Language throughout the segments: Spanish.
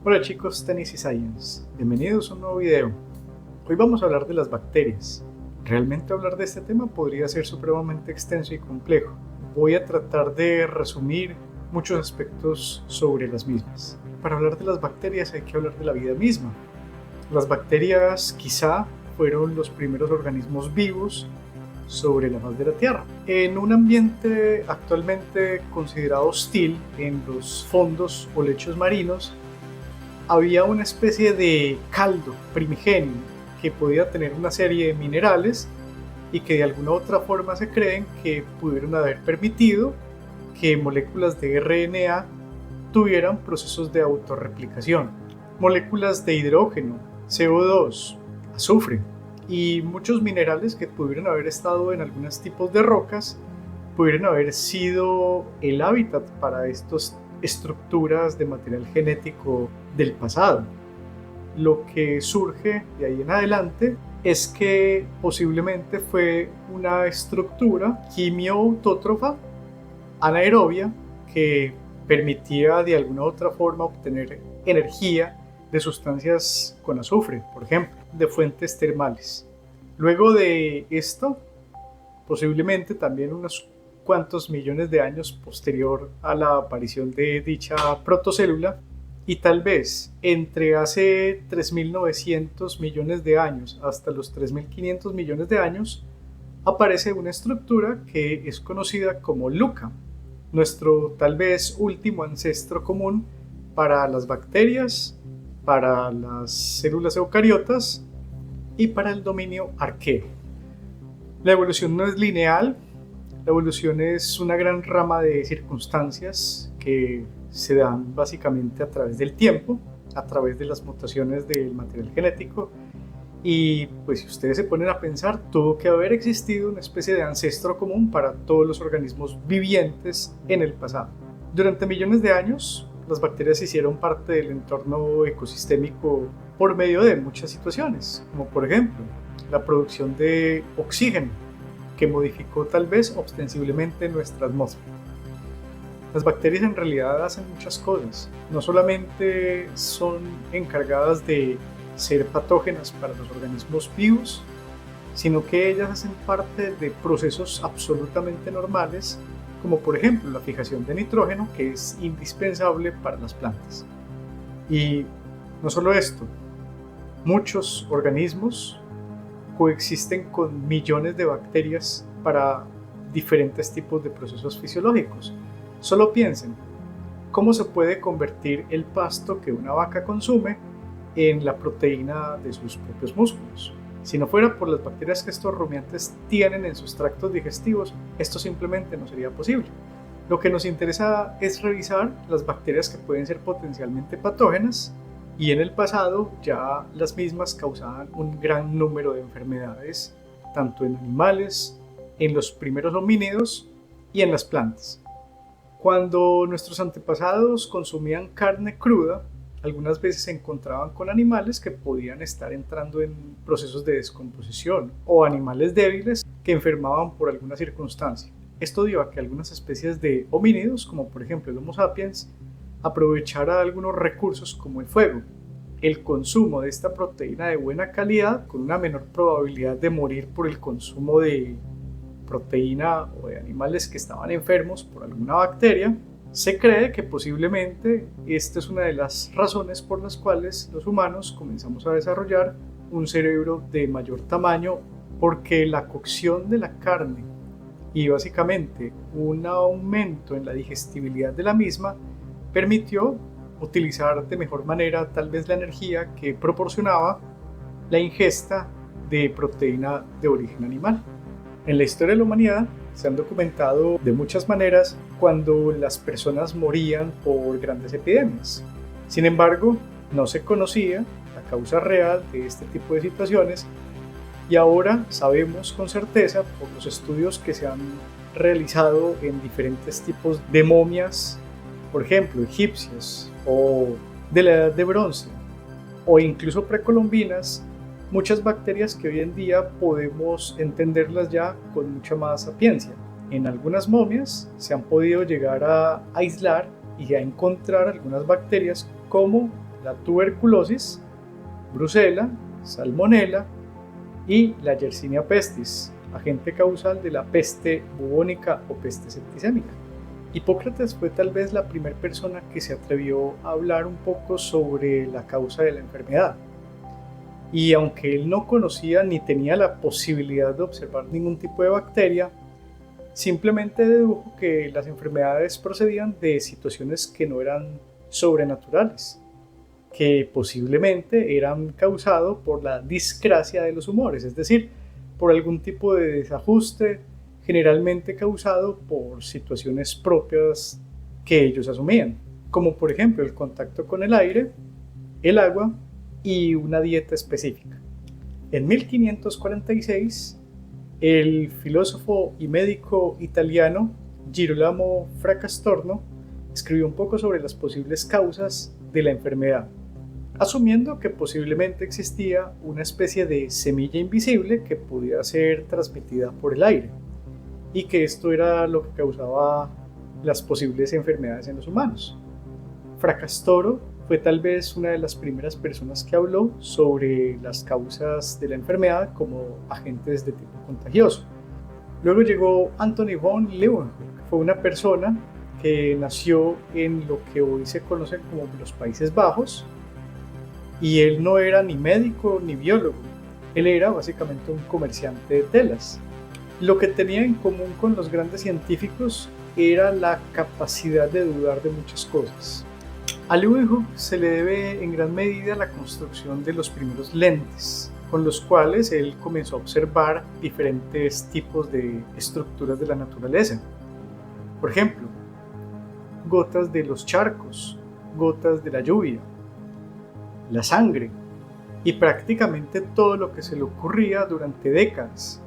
Hola chicos, Tennis y Science. Bienvenidos a un nuevo video. Hoy vamos a hablar de las bacterias. Realmente hablar de este tema podría ser supremamente extenso y complejo. Voy a tratar de resumir muchos aspectos sobre las mismas. Para hablar de las bacterias hay que hablar de la vida misma. Las bacterias quizá fueron los primeros organismos vivos sobre la faz de la Tierra. En un ambiente actualmente considerado hostil en los fondos o lechos marinos, había una especie de caldo primigenio que podía tener una serie de minerales y que de alguna u otra forma se creen que pudieron haber permitido que moléculas de RNA tuvieran procesos de autorreplicación. Moléculas de hidrógeno, CO2, azufre y muchos minerales que pudieron haber estado en algunos tipos de rocas pudieron haber sido el hábitat para estas estructuras de material genético del pasado. Lo que surge de ahí en adelante es que posiblemente fue una estructura quimioautótrofa anaerobia que permitía de alguna u otra forma obtener energía de sustancias con azufre, por ejemplo, de fuentes termales. Luego de esto, posiblemente también unos cuantos millones de años posterior a la aparición de dicha protocélula, y tal vez entre hace 3.900 millones de años hasta los 3.500 millones de años, aparece una estructura que es conocida como LUCA, nuestro tal vez último ancestro común para las bacterias, para las células eucariotas y para el dominio arqueo. La evolución no es lineal, la evolución es una gran rama de circunstancias que se dan básicamente a través del tiempo, a través de las mutaciones del material genético. Y pues si ustedes se ponen a pensar, tuvo que haber existido una especie de ancestro común para todos los organismos vivientes en el pasado. Durante millones de años, las bacterias hicieron parte del entorno ecosistémico por medio de muchas situaciones, como por ejemplo la producción de oxígeno, que modificó tal vez ostensiblemente nuestra atmósfera. Las bacterias en realidad hacen muchas cosas, no solamente son encargadas de ser patógenas para los organismos vivos, sino que ellas hacen parte de procesos absolutamente normales, como por ejemplo la fijación de nitrógeno, que es indispensable para las plantas. Y no solo esto, muchos organismos coexisten con millones de bacterias para diferentes tipos de procesos fisiológicos. Solo piensen, ¿cómo se puede convertir el pasto que una vaca consume en la proteína de sus propios músculos? Si no fuera por las bacterias que estos rumiantes tienen en sus tractos digestivos, esto simplemente no sería posible. Lo que nos interesa es revisar las bacterias que pueden ser potencialmente patógenas, y en el pasado ya las mismas causaban un gran número de enfermedades, tanto en animales, en los primeros homínidos y en las plantas. Cuando nuestros antepasados consumían carne cruda, algunas veces se encontraban con animales que podían estar entrando en procesos de descomposición o animales débiles que enfermaban por alguna circunstancia. Esto dio a que algunas especies de homínidos, como por ejemplo el Homo sapiens, aprovechara algunos recursos como el fuego. El consumo de esta proteína de buena calidad, con una menor probabilidad de morir por el consumo de proteína o de animales que estaban enfermos por alguna bacteria, se cree que posiblemente esta es una de las razones por las cuales los humanos comenzamos a desarrollar un cerebro de mayor tamaño, porque la cocción de la carne y básicamente un aumento en la digestibilidad de la misma permitió utilizar de mejor manera tal vez la energía que proporcionaba la ingesta de proteína de origen animal. En la historia de la humanidad se han documentado de muchas maneras cuando las personas morían por grandes epidemias. Sin embargo, no se conocía la causa real de este tipo de situaciones, y ahora sabemos con certeza por los estudios que se han realizado en diferentes tipos de momias, por ejemplo egipcias o de la edad de bronce o incluso precolombinas, muchas bacterias que hoy en día podemos entenderlas ya con mucha más sapiencia. En algunas momias se han podido llegar a aislar y a encontrar algunas bacterias como la tuberculosis, brucela, salmonela y la Yersinia pestis, agente causal de la peste bubónica o peste septicémica. Hipócrates fue tal vez la primera persona que se atrevió a hablar un poco sobre la causa de la enfermedad. Y aunque él no conocía ni tenía la posibilidad de observar ningún tipo de bacteria, simplemente dedujo que las enfermedades procedían de situaciones que no eran sobrenaturales, que posiblemente eran causadas por la discrasia de los humores, es decir, por algún tipo de desajuste generalmente causado por situaciones propias que ellos asumían, como por ejemplo el contacto con el aire, el agua y una dieta específica. En 1546, el filósofo y médico italiano Girolamo Fracastorno escribió un poco sobre las posibles causas de la enfermedad, asumiendo que posiblemente existía una especie de semilla invisible que podía ser transmitida por el aire y que esto era lo que causaba las posibles enfermedades en los humanos. Fracastoro fue tal vez una de las primeras personas que habló sobre las causas de la enfermedad como agentes de tipo contagioso. Luego llegó Anthony von Leeuwenhoek, fue una persona que nació en lo que hoy se conocen como los Países Bajos, y él no era ni médico ni biólogo, él era básicamente un comerciante de telas. Lo que tenía en común con los grandes científicos era la capacidad de dudar de muchas cosas. A Leeuwenhoek se le debe en gran medida la construcción de los primeros lentes, con los cuales él comenzó a observar diferentes tipos de estructuras de la naturaleza. Por ejemplo, gotas de los charcos, gotas de la lluvia, la sangre y prácticamente todo lo que se le ocurría durante décadas.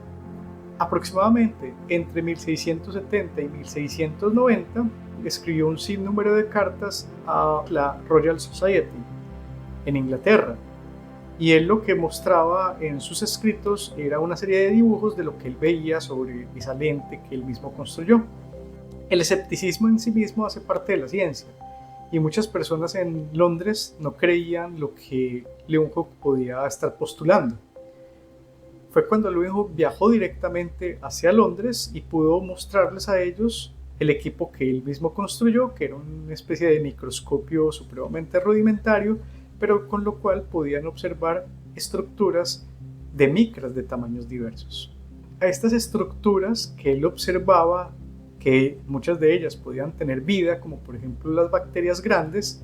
Aproximadamente entre 1670 y 1690 escribió un sinnúmero de cartas a la Royal Society en Inglaterra, y él lo que mostraba en sus escritos era una serie de dibujos de lo que él veía sobre esa lente que él mismo construyó. El escepticismo en sí mismo hace parte de la ciencia, y muchas personas en Londres no creían lo que Leeuwenhoek podía estar postulando. Fue cuando Leeuwenhoek viajó directamente hacia Londres y pudo mostrarles a ellos el equipo que él mismo construyó, que era una especie de microscopio supremamente rudimentario, pero con lo cual podían observar estructuras de micras de tamaños diversos. A estas estructuras que él observaba, que muchas de ellas podían tener vida, como por ejemplo las bacterias grandes,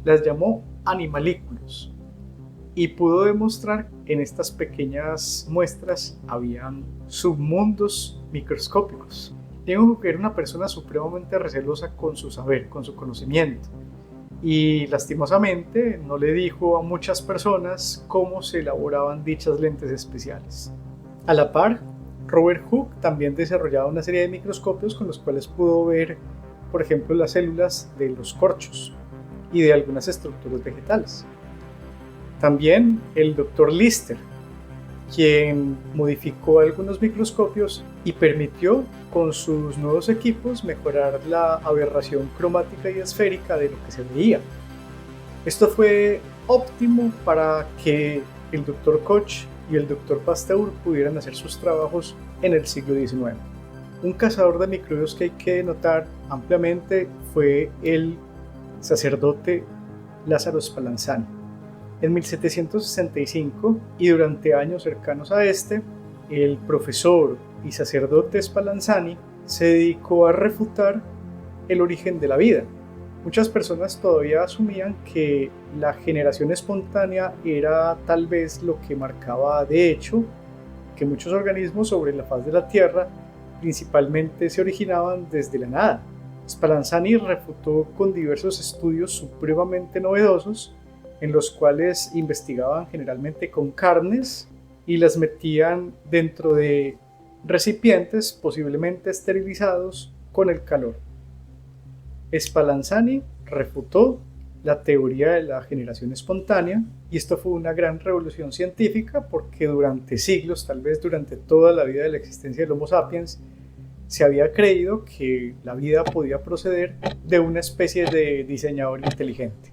las llamó animalículos. Y pudo demostrar en estas pequeñas muestras habían submundos microscópicos. Leeuwenhoek era una persona supremamente recelosa con su saber, con su conocimiento, y lastimosamente no le dijo a muchas personas cómo se elaboraban dichas lentes especiales. A la par, Robert Hooke también desarrollaba una serie de microscopios con los cuales pudo ver, por ejemplo, las células de los corchos y de algunas estructuras vegetales. También el Dr. Lister, quien modificó algunos microscopios y permitió con sus nuevos equipos mejorar la aberración cromática y esférica de lo que se veía. Esto fue óptimo para que el Dr. Koch y el Dr. Pasteur pudieran hacer sus trabajos en el siglo XIX. Un cazador de microbios que hay que notar ampliamente fue el sacerdote Lázaro Spallanzani. En 1765 y durante años cercanos a este, el profesor y sacerdote Spallanzani se dedicó a refutar el origen de la vida. Muchas personas todavía asumían que la generación espontánea era tal vez lo que marcaba de hecho que muchos organismos sobre la faz de la Tierra principalmente se originaban desde la nada. Spallanzani refutó con diversos estudios supremamente novedosos en los cuales investigaban generalmente con carnes y las metían dentro de recipientes posiblemente esterilizados con el calor. Spallanzani refutó la teoría de la generación espontánea, y esto fue una gran revolución científica porque durante siglos, tal vez durante toda la vida de la existencia del Homo sapiens, se había creído que la vida podía proceder de una especie de diseñador inteligente.